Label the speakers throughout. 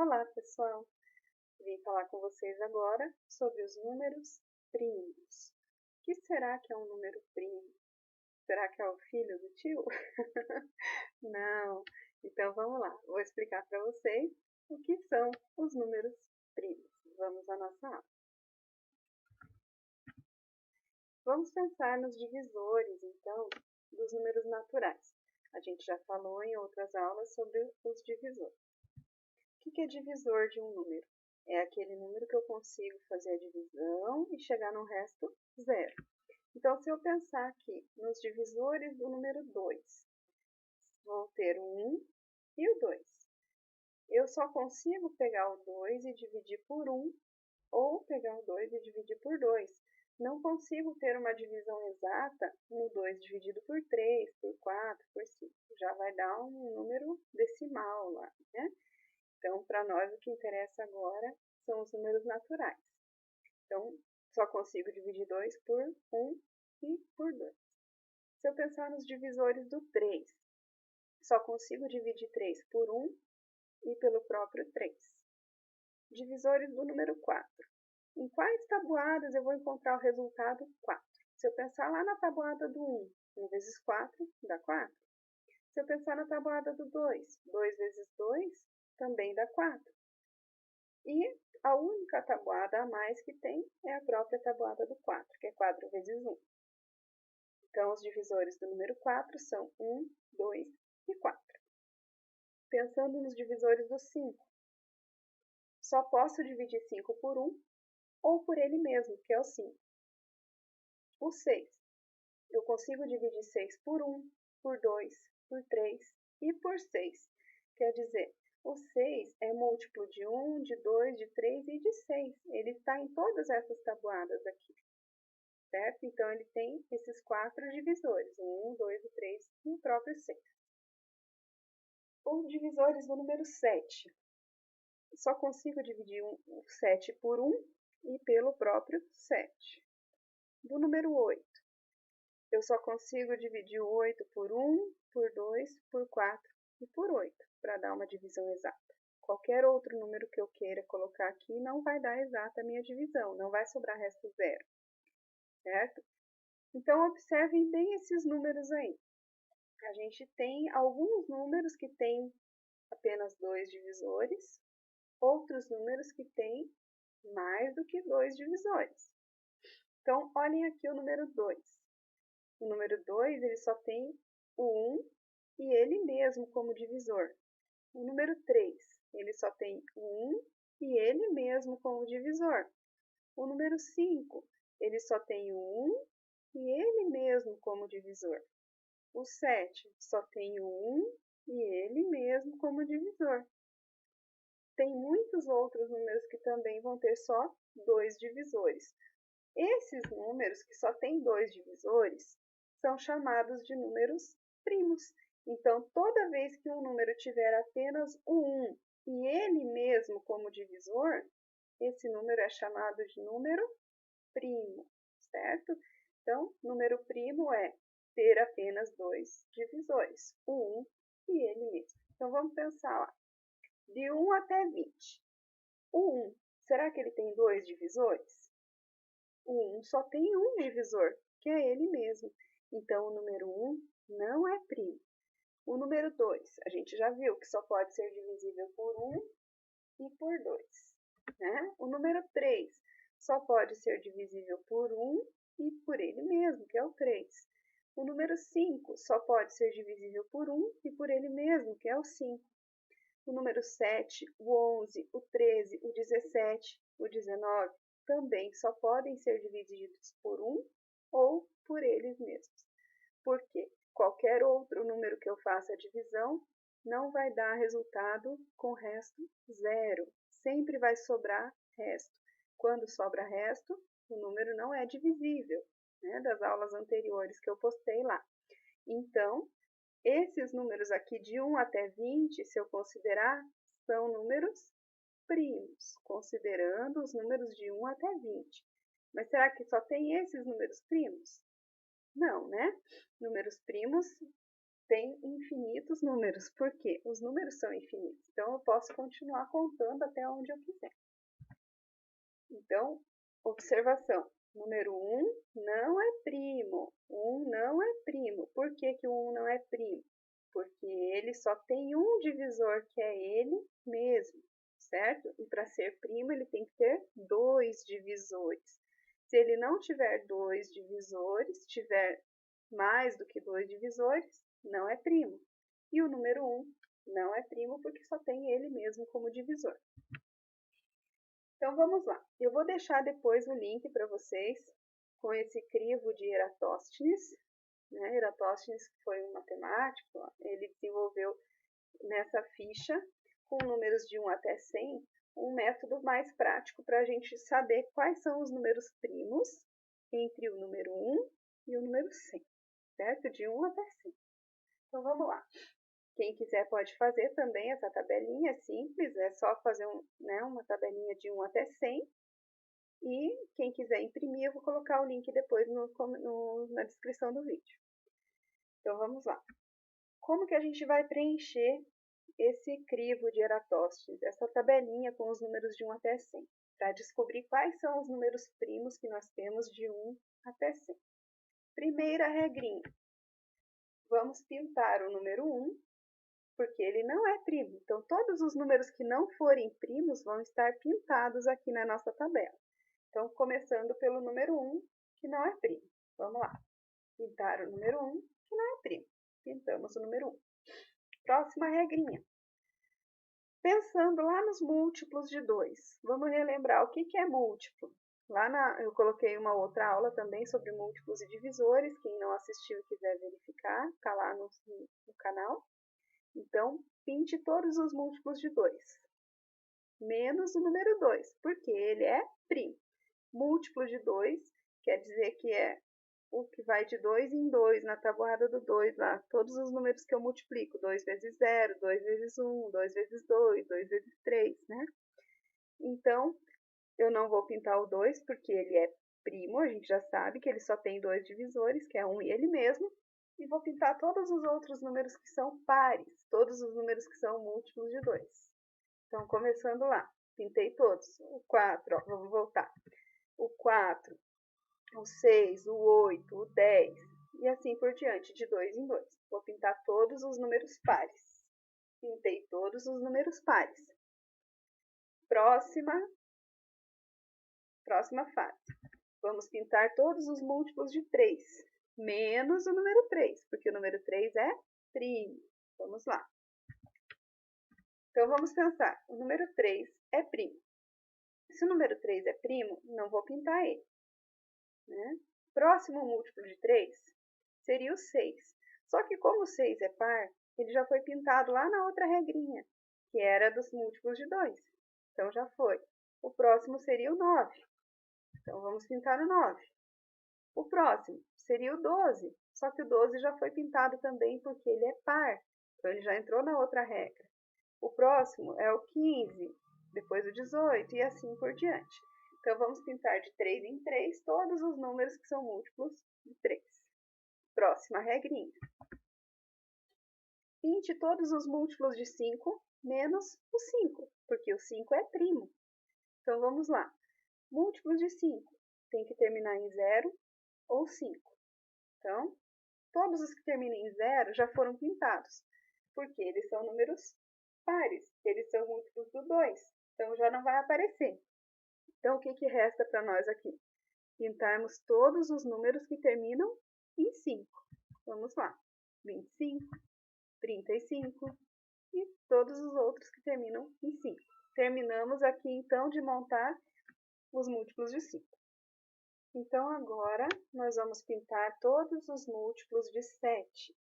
Speaker 1: Olá, pessoal! Vim falar com vocês agora sobre os números primos. O que será que é um número primo? Será que é o filho do tio? Não! Então vamos lá, vou explicar para vocês o que são os números primos. Vamos à nossa aula. Vamos pensar nos divisores, então, dos números naturais. A gente já falou em outras aulas sobre os divisores. O que é divisor de um número? É aquele número que eu consigo fazer a divisão e chegar no resto zero. Então, se eu pensar aqui nos divisores do número 2, vou ter o 1 e o 2. Eu só consigo pegar o 2 e dividir por 1, ou pegar o 2 e dividir por 2. Não consigo ter uma divisão exata no 2 dividido por 3, por 4, por 5. Já vai dar um número decimal lá, né? Então, para nós, o que interessa agora são os números naturais. Então, só consigo dividir 2 por 1 e por 2. Se eu pensar nos divisores do 3, só consigo dividir 3 por 1 e pelo próprio 3. Divisores do número 4. Em quais tabuadas eu vou encontrar o resultado 4? Se eu pensar lá na tabuada do 1, 1 vezes 4 dá 4. Se eu pensar na tabuada do 2, 2 vezes 2 também dá 4. E a única tabuada a mais que tem é a própria tabuada do 4, que é 4 vezes 1. Então, os divisores do número 4 são 1, 2 e 4. Pensando nos divisores do 5, só posso dividir 5 por 1 ou por ele mesmo, que é o 5. O 6, eu consigo dividir 6 por 1, por 2, por 3 e por 6. Quer dizer, o 6 é múltiplo de 1, de 2, de 3 e de 6. Ele está em todas essas tabuadas aqui, certo? Então, ele tem esses 4 divisores, o 1, 2, o 3 e o próprio 6. Os divisores do número 7. Só consigo dividir o 7 por 1 e pelo próprio 7. Do número 8. Eu só consigo dividir o 8 por 1, por 2, por 4 e por 8, para dar uma divisão exata. Qualquer outro número que eu queira colocar aqui não vai dar exata a minha divisão, não vai sobrar resto zero, certo? Então, observem bem esses números aí. A gente tem alguns números que têm apenas 2 divisores, outros números que têm mais do que 2 divisores. Então, olhem aqui o número 2. O número 2 ele só tem o 1 e ele mesmo como divisor. O número 3, ele só tem o 1 e ele mesmo como divisor. O número 5, ele só tem o 1 e ele mesmo como divisor. O 7 só tem o 1 e ele mesmo como divisor. Tem muitos outros números que também vão ter só 2 divisores. Esses números que só têm 2 divisores são chamados de números primos. Então, toda vez que um número tiver apenas o 1 e ele mesmo como divisor, esse número é chamado de número primo, certo? Então, número primo é ter apenas 2 divisores, o 1 e ele mesmo. Então, vamos pensar lá. De 1 até 20. O 1, será que ele tem 2 divisores? O 1 só tem um divisor, que é ele mesmo. Então, o número 1 não é primo. O número 2, a gente já viu que só pode ser divisível por 1 e por 2. Né? O número 3 só pode ser divisível por 1 e por ele mesmo, que é o 3. O número 5 só pode ser divisível por 1 e por ele mesmo, que é o 5. O número 7, o 11, o 13, o 17, o 19 também só podem ser divididos por 1 ou por eles mesmos. Porque qualquer outro número que eu faça a divisão não vai dar resultado com resto zero. Sempre vai sobrar resto. Quando sobra resto, o número não é divisível, né, das aulas anteriores que eu postei lá. Então, esses números aqui de 1 até 20, se eu considerar, são números primos, considerando os números de 1 até 20. Mas será que só tem esses números primos? Não, né? Números primos tem infinitos números. Por quê? Os números são infinitos. Então, eu posso continuar contando até onde eu quiser. Então, observação. Número 1 não é primo. 1 não é primo. Por que que o 1 não é primo? Porque ele só tem um divisor, que é ele mesmo, certo? E para ser primo, ele tem que ter 2 divisores. Se ele não tiver 2 divisores, tiver mais do que 2 divisores, não é primo. E o número 1 não é primo porque só tem ele mesmo como divisor. Então, vamos lá. Eu vou deixar depois o link para vocês com esse crivo de Eratóstenes. Eratóstenes foi um matemático, ele desenvolveu nessa ficha, com números de 1 até 100, um método mais prático para a gente saber quais são os números primos entre o número 1 e o número 100, certo? De 1 até 100. Então, vamos lá. Quem quiser pode fazer também essa tabelinha, é simples, é só fazer uma tabelinha de 1 até 100. E quem quiser imprimir, eu vou colocar o link depois na descrição do vídeo. Então, vamos lá. Como que a gente vai preencher esse crivo de Eratóstenes, essa tabelinha com os números de 1 até 100, para descobrir quais são os números primos que nós temos de 1 até 100. Primeira regrinha. Vamos pintar o número 1, porque ele não é primo. Então, todos os números que não forem primos vão estar pintados aqui na nossa tabela. Então, começando pelo número 1, que não é primo. Vamos lá. Pintar o número 1, que não é primo. Pintamos o número 1. Próxima regrinha. Pensando lá nos múltiplos de 2. Vamos relembrar o que é múltiplo. Eu coloquei uma outra aula também sobre múltiplos e divisores. Quem não assistiu e quiser verificar, está lá no canal. Então, pinte todos os múltiplos de 2, menos o número 2, porque ele é primo. Múltiplo de 2 quer dizer que é o que vai de 2 em 2, na tabuada do 2 lá. Todos os números que eu multiplico, 2 vezes 0, 2 vezes 1, 2 vezes 2, 2 vezes 3, né? Então, eu não vou pintar o 2, porque ele é primo, a gente já sabe que ele só tem 2 divisores, que é 1 e ele mesmo. E vou pintar todos os outros números que são pares, todos os números que são múltiplos de 2. Então, começando lá, pintei todos. O 4, ó, vamos voltar. O 4, o 6, o 8, o 10, e assim por diante, de 2 em 2. Vou pintar todos os números pares. Pintei todos os números pares. Próxima fase. Vamos pintar todos os múltiplos de 3. Menos o número 3, porque o número 3 é primo. Vamos lá. Então, vamos pensar. O número 3 é primo. Se o número 3 é primo, não vou pintar ele. Né? Próximo múltiplo de 3 seria o 6. Só que como o 6 é par, ele já foi pintado lá na outra regrinha, que era dos múltiplos de 2. Então, já foi. O próximo seria o 9. Então, vamos pintar o 9. O próximo seria o 12, só que o 12 já foi pintado também porque ele é par, então ele já entrou na outra regra. O próximo é o 15, depois o 18 e assim por diante. Então, vamos pintar de 3 em 3 todos os números que são múltiplos de 3. Próxima regrinha. Pinte todos os múltiplos de 5 menos o 5, porque o 5 é primo. Então, vamos lá. Múltiplos de 5 tem que terminar em 0 ou 5. Então, todos os que terminam em 0 já foram pintados, porque eles são números pares, eles são múltiplos do 2, então já não vai aparecer. Então, o que resta para nós aqui? Pintarmos todos os números que terminam em 5. Vamos lá. 25, 35 e todos os outros que terminam em 5. Terminamos aqui, então, de montar os múltiplos de 5. Então, agora, nós vamos pintar todos os múltiplos de 7,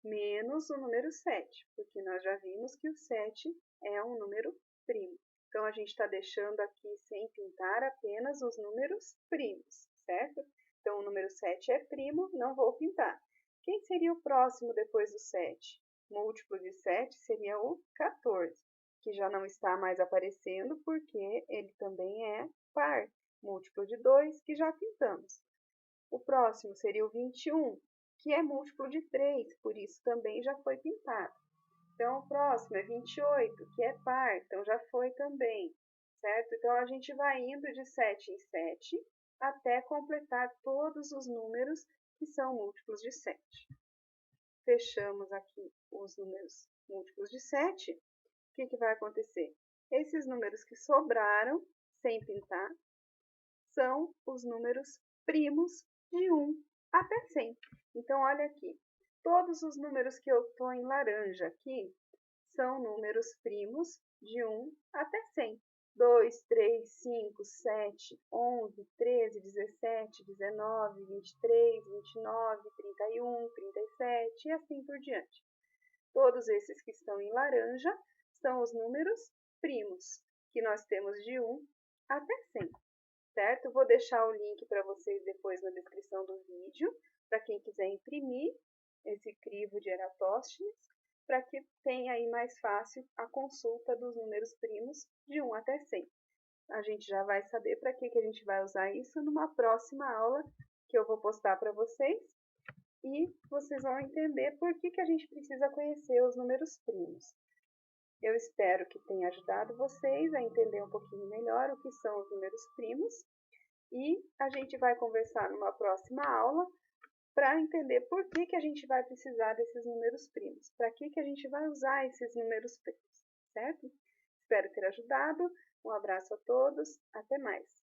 Speaker 1: menos o número 7, porque nós já vimos que o 7 é um número primo. Então, a gente está deixando aqui sem pintar apenas os números primos, certo? Então, o número 7 é primo, não vou pintar. Quem seria o próximo depois do 7? Múltiplo de 7 seria o 14, que já não está mais aparecendo porque ele também é par. Múltiplo de 2, que já pintamos. O próximo seria o 21, que é múltiplo de 3, por isso também já foi pintado. Então, o próximo é 28, que é par, então já foi também, certo? Então, a gente vai indo de 7 em 7 até completar todos os números que são múltiplos de 7. Fechamos aqui os números múltiplos de 7. O que vai acontecer? Esses números que sobraram, sem pintar, são os números primos de 1 até 100. Então, olha aqui. Todos os números que eu estou em laranja aqui são números primos de 1 até 100. 2, 3, 5, 7, 11, 13, 17, 19, 23, 29, 31, 37 e assim por diante. Todos esses que estão em laranja são os números primos, que nós temos de 1 até 100. Certo? Vou deixar o link para vocês depois na descrição do vídeo, para quem quiser imprimir esse crivo de Eratóstenes, para que tenha aí mais fácil a consulta dos números primos de 1 até 100. A gente já vai saber para que a gente vai usar isso numa próxima aula que eu vou postar para vocês, e vocês vão entender por que a gente precisa conhecer os números primos. Eu espero que tenha ajudado vocês a entender um pouquinho melhor o que são os números primos, e a gente vai conversar numa próxima aula para entender por que a gente vai precisar desses números primos, para que a gente vai usar esses números primos, certo? Espero ter ajudado, um abraço a todos, até mais!